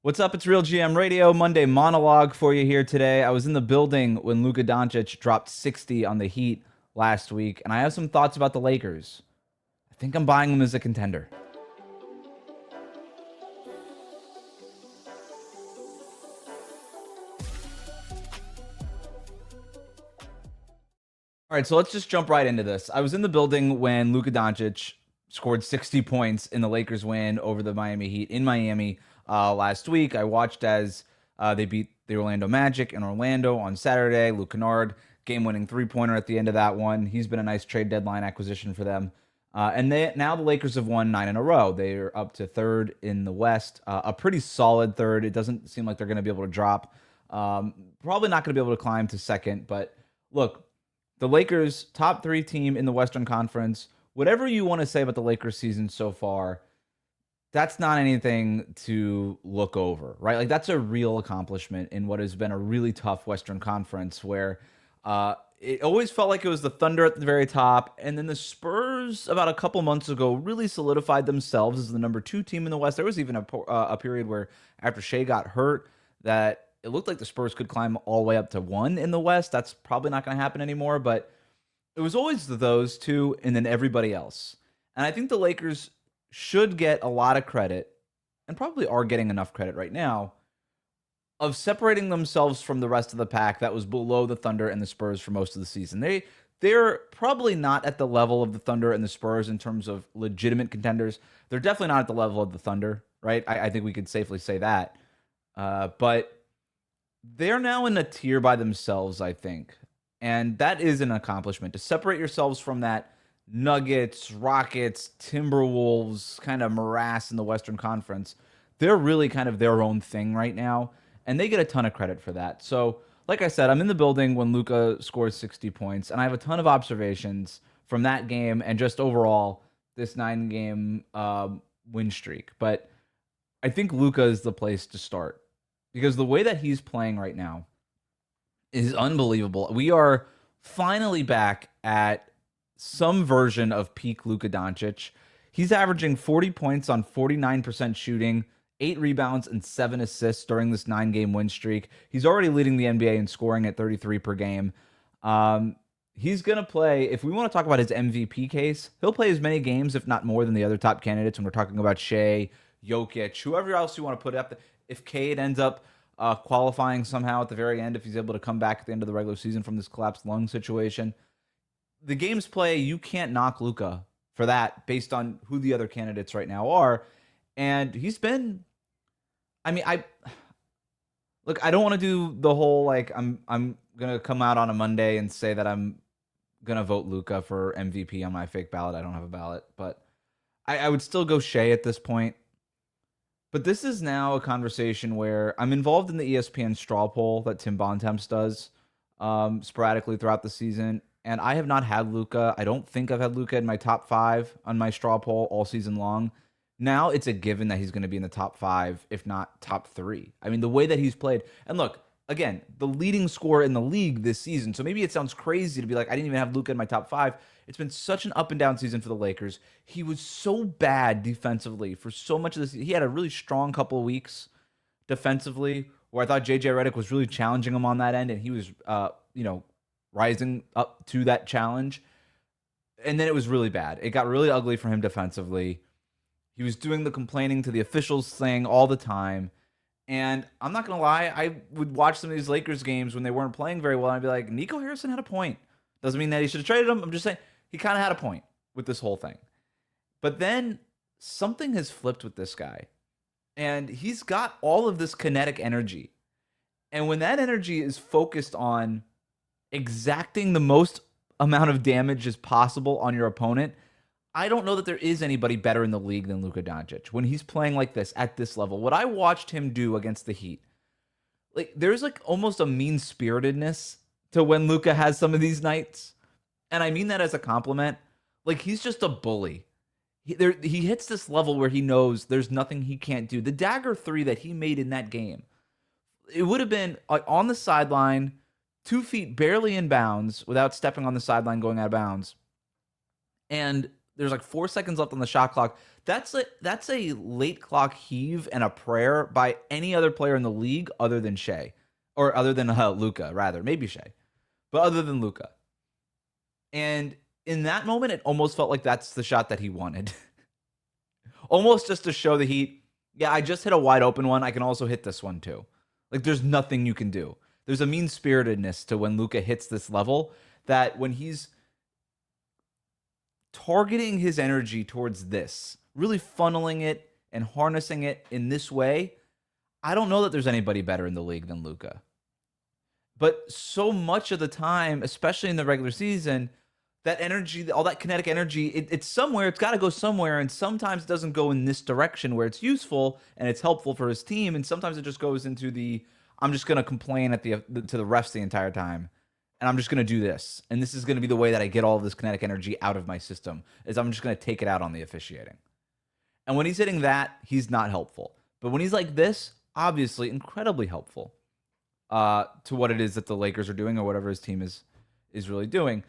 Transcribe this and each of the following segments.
What's up? It's Real GM Radio, Monday monologue for you here today. I was in the building when Luka Doncic dropped 60 on the Heat last week, and I have some thoughts about the Lakers. I think I'm buying them as a contender. All right, so let's just jump right into this. I was in the building when Luka Doncic scored 60 points in the Lakers win over the Miami Heat in Miami last week. I watched as they beat the Orlando Magic in Orlando on Saturday. Luke Kennard, game-winning three-pointer at the end of that one. He's been a nice trade deadline acquisition for them. Now the Lakers have won 9 in a row. They are up to third in the West, a pretty solid third. It doesn't seem like they're going to be able to drop. Probably not going to be able to climb to second, but look, the Lakers, top 3 team in the Western Conference. Whatever you want to say about the Lakers season so far, that's not anything to look over, right? Like, that's a real accomplishment in what has been a really tough Western Conference where it always felt like it was the Thunder at the very top, and then the Spurs about a couple months ago really solidified themselves as the number 2 team in the West. There was even a period where after Shea got hurt that it looked like the Spurs could climb all the way up to 1 in the West. That's probably not going to happen anymore, but it was always those two and then everybody else. And I think the Lakers should get a lot of credit, and probably are getting enough credit right now, of separating themselves from the rest of the pack that was below the Thunder and the Spurs for most of the season. They're probably not at the level of the Thunder and the Spurs in terms of legitimate contenders. They're definitely not at the level of the Thunder, right? I think we could safely say that. But they're now in a tier by themselves, I think. And that is an accomplishment. To separate yourselves from that Nuggets, Rockets, Timberwolves kind of morass in the Western Conference, they're really kind of their own thing right now. And they get a ton of credit for that. So, like I said, I'm in the building when Luka scores 60 points. And I have a ton of observations from that game and just overall this 9-game win streak. But I think Luka is the place to start, because the way that he's playing right now is unbelievable. We are finally back at some version of peak Luka Doncic. He's averaging 40 points on 49% shooting, 8 rebounds, and 7 assists during this 9-game win streak. He's already leading the NBA in scoring at 33 per game. He's going to play, if we want to talk about his MVP case, he'll play as many games, if not more, than the other top candidates when we're talking about Shea, Jokic, whoever else you want to put up. If Cade ends up qualifying somehow at the very end, if he's able to come back at the end of the regular season from this collapsed lung situation, the games play, you can't knock Luka for that based on who the other candidates right now are. And he's been, I mean, I don't want to do the whole, like, I'm going to come out on a Monday and say that I'm going to vote Luka for MVP on my fake ballot. I don't have a ballot, but I would still go Shea at this point. But this is now a conversation where I'm involved in the ESPN straw poll that Tim Bontemps does sporadically throughout the season. And I have not had Luka. I don't think I've had Luka in my top 5 on my straw poll all season long. Now it's a given that he's going to be in the top 5, if not top 3. I mean, the way that he's played. And look, again, the leading scorer in the league this season. So maybe it sounds crazy to be like, I didn't even have Luka in my top 5. It's been such an up and down season for the Lakers. He was so bad defensively for so much of this. He had a really strong couple of weeks defensively where I thought JJ Redick was really challenging him on that end, and he was, rising up to that challenge. And then it was really bad. It got really ugly for him defensively. He was doing the complaining to the officials thing all the time. And I'm not going to lie, I would watch some of these Lakers games when they weren't playing very well, and I'd be like, Nico Harrison had a point. Doesn't mean that he should have traded him. I'm just saying he kind of had a point with this whole thing. But then something has flipped with this guy. And he's got all of this kinetic energy. And when that energy is focused on exacting the most amount of damage as possible on your opponent, I don't know that there is anybody better in the league than Luka Doncic when he's playing like this at this level. What I watched him do against the Heat, like, there's like almost a mean-spiritedness to when Luka has some of these nights. And I mean that as a compliment. Like, he's just a bully. He hits this level where he knows there's nothing he can't do. The dagger 3 that he made in that game, it would have been like on the sideline, 2 feet barely in bounds without stepping on the sideline going out of bounds. And there's like 4 seconds left on the shot clock. That's a late clock heave and a prayer by any other player in the league other than Shea, or other than Luka, rather, maybe Shea, but other than Luka. And in that moment, it almost felt like that's the shot that he wanted. Almost just to show the Heat, yeah, I just hit a wide open one. I can also hit this one too. Like, there's nothing you can do. There's a mean-spiritedness to when Luka hits this level, that when he's targeting his energy towards this, really funneling it and harnessing it in this way, I don't know that there's anybody better in the league than Luka. But so much of the time, especially in the regular season, that energy, all that kinetic energy, it's somewhere. It's got to go somewhere. And sometimes it doesn't go in this direction where it's useful and it's helpful for his team. And sometimes it just goes into the, I'm just going to complain to the refs the entire time. And I'm just going to do this. And this is going to be the way that I get all of this kinetic energy out of my system, is I'm just going to take it out on the officiating. And when he's hitting that, he's not helpful. But when he's like this, obviously incredibly helpful to what it is that the Lakers are doing, or whatever his team is really doing.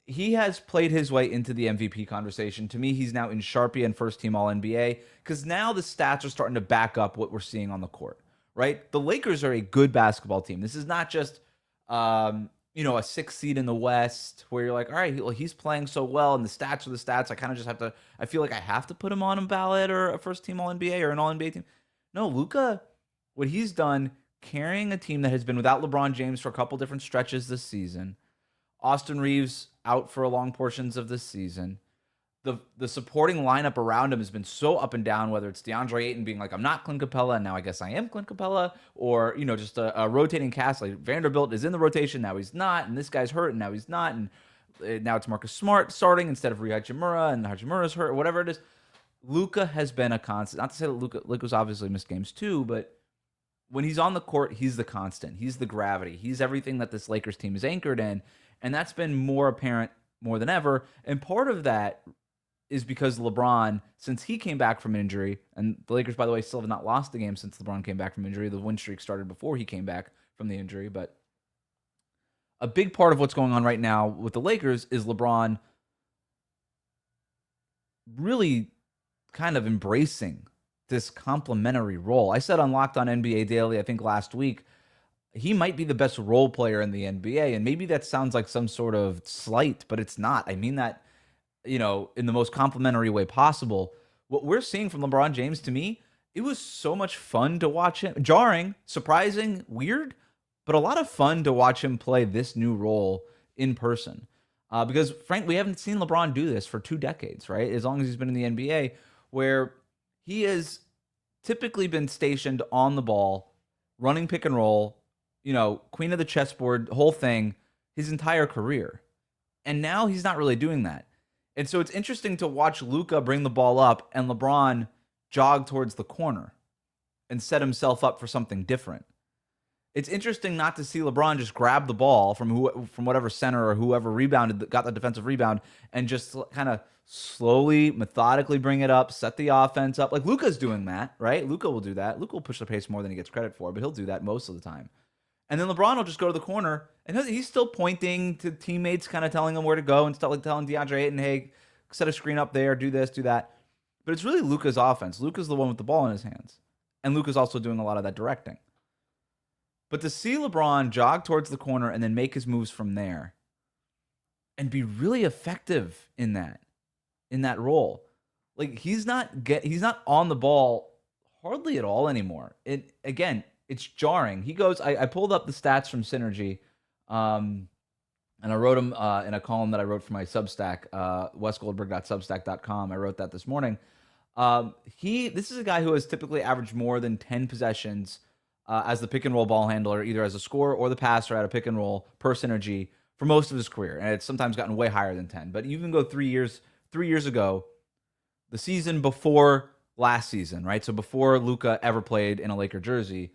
He has played his way into the MVP conversation. To me, he's now in Sharpie and first team All-NBA, because now the stats are starting to back up what we're seeing on the court, right? The Lakers are a good basketball team. This is not just, a 6th seed in the West where you're like, all right, well, he's playing so well and the stats are the stats. I kind of just have to, I feel like I have to put him on a ballot or a first team All-NBA or an All-NBA team. No, Luka, what he's done, carrying a team that has been without LeBron James for a couple different stretches this season, Austin Reeves out for long portions of this season. The supporting lineup around him has been so up and down, whether it's DeAndre Ayton being like, I'm not Clint Capella, and now I guess I am Clint Capella, or, just a rotating cast. Like Vanderbilt is in the rotation, now he's not, and this guy's hurt, and now he's not, and now it's Marcus Smart starting instead of Rui Hachimura, and Hachimura's hurt, or whatever it is. Luka has been a constant. Not to say that Luka's obviously missed games too, but when he's on the court, he's the constant. He's the gravity. He's everything that this Lakers team is anchored in. And that's been more apparent more than ever. And part of that is because LeBron, since he came back from injury, and the Lakers, by the way, still have not lost a game since LeBron came back from injury. The win streak started before he came back from the injury. But a big part of what's going on right now with the Lakers is LeBron really kind of embracing this complementary role. I said on Locked On NBA Daily, I think last week, he might be the best role player in the NBA. And maybe that sounds like some sort of slight, but it's not. I mean that, in the most complimentary way possible. What we're seeing from LeBron James, to me, it was so much fun to watch him. Jarring, surprising, weird, but a lot of fun to watch him play this new role in person. Because, frankly, we haven't seen LeBron do this for 2 decades, right? As long as he's been in the NBA, where he has typically been stationed on the ball, running pick and roll, queen of the chessboard, whole thing, his entire career. And now he's not really doing that. And so it's interesting to watch Luka bring the ball up and LeBron jog towards the corner and set himself up for something different. It's interesting not to see LeBron just grab the ball from whatever center or whoever got the defensive rebound, and just kind of slowly, methodically bring it up, set the offense up. Like Luka's doing that, right? Luka will do that. Luka will push the pace more than he gets credit for, but he'll do that most of the time. And then LeBron will just go to the corner, and he's still pointing to teammates, kind of telling them where to go, and stuff, like telling DeAndre Ayton, hey, set a screen up there, do this, do that. But it's really Luka's offense. Luka's the one with the ball in his hands. And Luka's also doing a lot of that directing. But to see LeBron jog towards the corner and then make his moves from there and be really effective in that role. Like he's not on the ball hardly at all anymore. It's jarring. He goes, I pulled up the stats from Synergy, and I wrote them in a column that I wrote for my Substack, wesgoldberg.substack.com. I wrote that this morning. This is a guy who has typically averaged more than 10 possessions as the pick and roll ball handler, either as a scorer or the passer at a pick and roll per Synergy for most of his career. And it's sometimes gotten way higher than 10. But you can go 3 years ago, the season before last season, right? So before Luka ever played in a Laker jersey,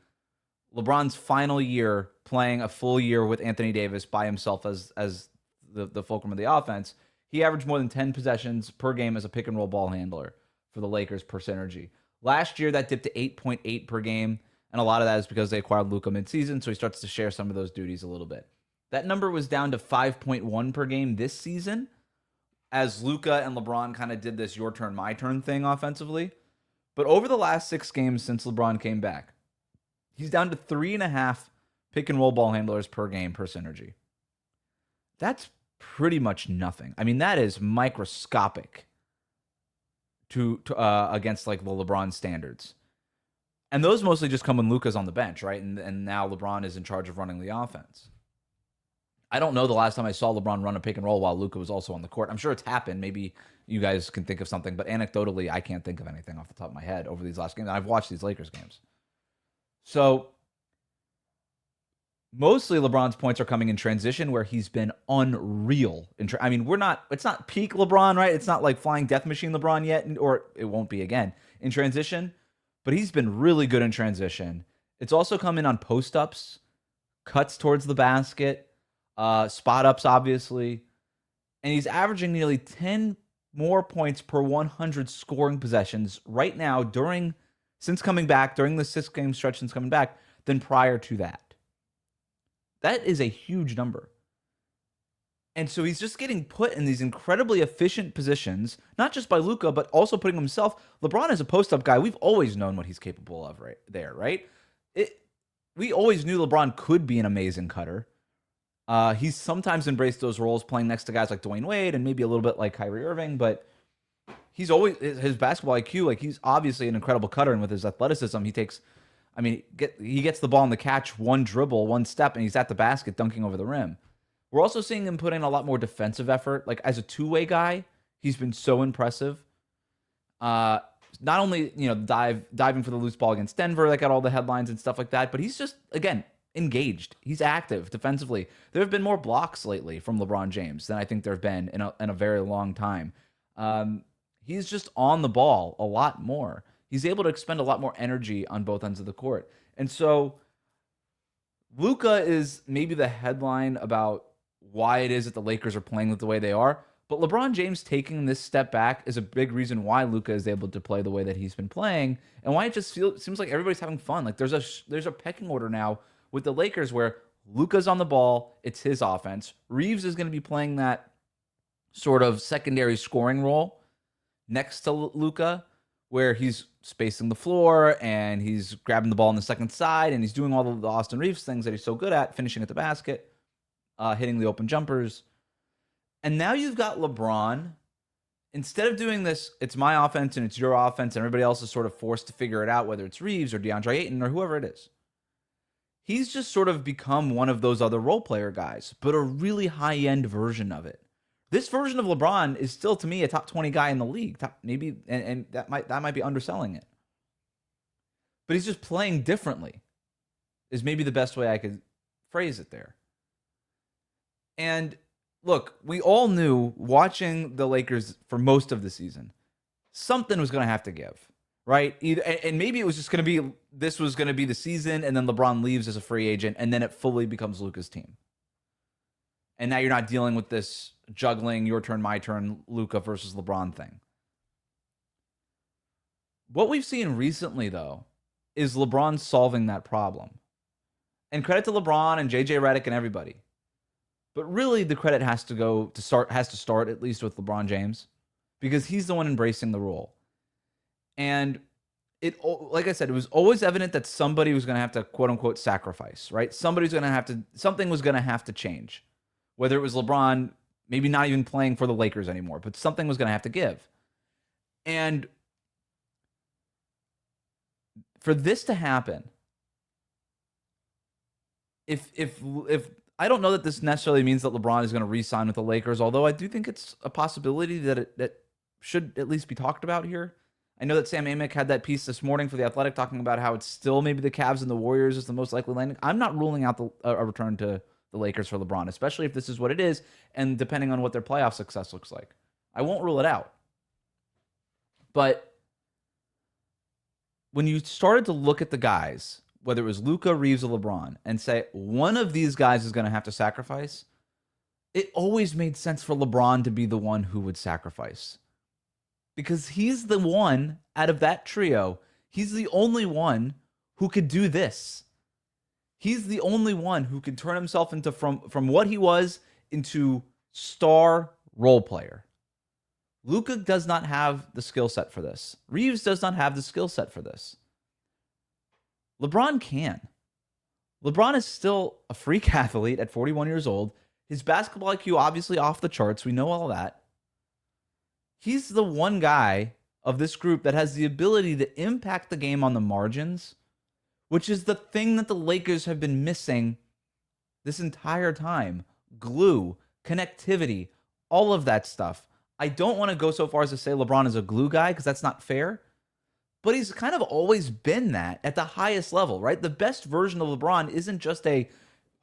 LeBron's final year playing a full year with Anthony Davis by himself as the fulcrum of the offense, he averaged more than 10 possessions per game as a pick and roll ball handler for the Lakers per Synergy. Last year, that dipped to 8.8 per game, and a lot of that is because they acquired Luka midseason, so he starts to share some of those duties a little bit. That number was down to 5.1 per game this season, as Luka and LeBron kind of did this your turn, my turn thing offensively. But over the last 6 games since LeBron came back, he's down to 3.5 pick and roll ball handlers per game per synergy. That's pretty much nothing. I mean, that is microscopic to against like the LeBron standards. And those mostly just come when Luka's on the bench, right? And now LeBron is in charge of running the offense. I don't know the last time I saw LeBron run a pick and roll while Luka was also on the court. I'm sure it's happened. Maybe you guys can think of something, but anecdotally, I can't think of anything off the top of my head over these last games. And I've watched these Lakers games. So mostly LeBron's points are coming in transition where he's been unreal. I mean, it's not peak LeBron, right? It's not like flying death machine LeBron yet, or it won't be again in transition, but he's been really good in transition. It's also come in on post-ups, cuts towards the basket, spot ups, obviously. And he's averaging nearly 10 more points per 100 scoring possessions right now since coming back, during the 6-game stretch since coming back, than prior to that. That is a huge number. And so he's just getting put in these incredibly efficient positions, not just by Luka, but also putting himself. LeBron is a post-up guy. We've always known what he's capable of right there, right? We always knew LeBron could be an amazing cutter. He's sometimes embraced those roles playing next to guys like Dwayne Wade and maybe a little bit like Kyrie Irving, but he's always, his basketball IQ, like he's obviously an incredible cutter, and with his athleticism, he gets the ball in the catch, one dribble, one step, and he's at the basket dunking over the rim. We're also seeing him put in a lot more defensive effort. Like as a two-way guy, he's been so impressive. Not only, diving for the loose ball against Denver, that got all the headlines and stuff like that, but he's just, again, engaged. He's active defensively. There have been more blocks lately from LeBron James than I think there have been in a very long time. He's just on the ball a lot more. He's able to expend a lot more energy on both ends of the court. And so Luka is maybe the headline about why it is that the Lakers are playing the way they are. But LeBron James taking this step back is a big reason why Luka is able to play the way that he's been playing, and why it just seems like everybody's having fun. Like there's a pecking order now with the Lakers where Luka's on the ball, it's his offense. Reeves is going to be playing that sort of secondary scoring role next to Luka, where he's spacing the floor and he's grabbing the ball on the second side and he's doing all the Austin Reeves things that he's so good at, finishing at the basket, hitting the open jumpers. And now you've got LeBron. Instead of doing this, it's my offense and it's your offense, and everybody else is sort of forced to figure it out, whether it's Reeves or DeAndre Ayton or whoever it is. He's just sort of become one of those other role player guys, but a really high-end version of it. This version of LeBron is still, to me, a top 20 guy in the league. Maybe, and that might be underselling it. But he's just playing differently, is maybe the best way I could phrase it there. And look, we all knew watching the Lakers for most of the season, something was going to have to give, right? And maybe it was just going to be, this was going to be the season, and then LeBron leaves as a free agent, and then it fully becomes Luka's team. And now you're not dealing with this juggling, your turn, my turn, Luka versus LeBron thing. What we've seen recently, though, is LeBron solving that problem. And credit to LeBron and JJ Redick and everybody. But really, the credit has to start at least with LeBron James, because he's the one embracing the role. And like I said, it was always evident that somebody was going to have to, quote unquote, sacrifice, right? Something was going to have to change. Whether it was LeBron, maybe not even playing for the Lakers anymore, but something was going to have to give. And for this to happen, if I don't know that this necessarily means that LeBron is going to re-sign with the Lakers, although I do think it's a possibility that should at least be talked about here. I know that Sam Amick had that piece this morning for The Athletic talking about how it's still maybe the Cavs and the Warriors is the most likely landing. I'm not ruling out a return to the Lakers for LeBron, especially if this is what it is, and depending on what their playoff success looks like. I won't rule it out. But when you started to look at the guys, whether it was Luka, Reeves, or LeBron, and say one of these guys is going to have to sacrifice, it always made sense for LeBron to be the one who would sacrifice. Because he's the one out of that trio, he's the only one who could do this. He's the only one who could turn himself into from what he was into star role player. Luka does not have the skill set for this. Reeves does not have the skill set for this. LeBron can. LeBron is still a freak athlete at 41 years old. His basketball IQ obviously off the charts. We know all that. He's the one guy of this group that has the ability to impact the game on the margins, which is the thing that the Lakers have been missing this entire time. Glue, connectivity, all of that stuff. I don't want to go so far as to say LeBron is a glue guy because that's not fair, but he's kind of always been that at the highest level, right? The best version of LeBron isn't just a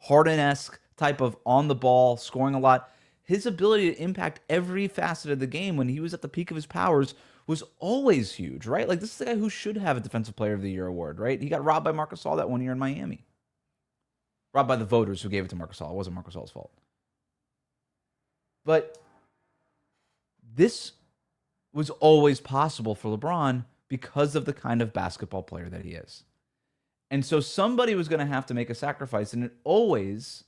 Harden-esque type of on the ball, scoring a lot. His ability to impact every facet of the game when he was at the peak of his powers was always huge, right? Like, this is the guy who should have a Defensive Player of the Year award, right? He got robbed by Marc Gasol that one year in Miami. Robbed by the voters who gave it to Marc Gasol. It wasn't Marc Gasol's fault. But this was always possible for LeBron because of the kind of basketball player that he is. And so somebody was going to have to make a sacrifice, and it always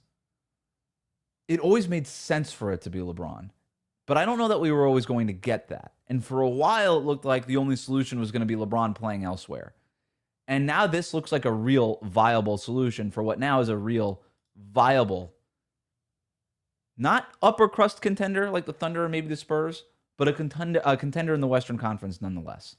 made sense for it to be LeBron. But I don't know that we were always going to get that. And for a while, it looked like the only solution was going to be LeBron playing elsewhere. And now this looks like a real viable solution for what now is a real viable, not upper crust contender like the Thunder or maybe the Spurs, but a contender in the Western Conference nonetheless.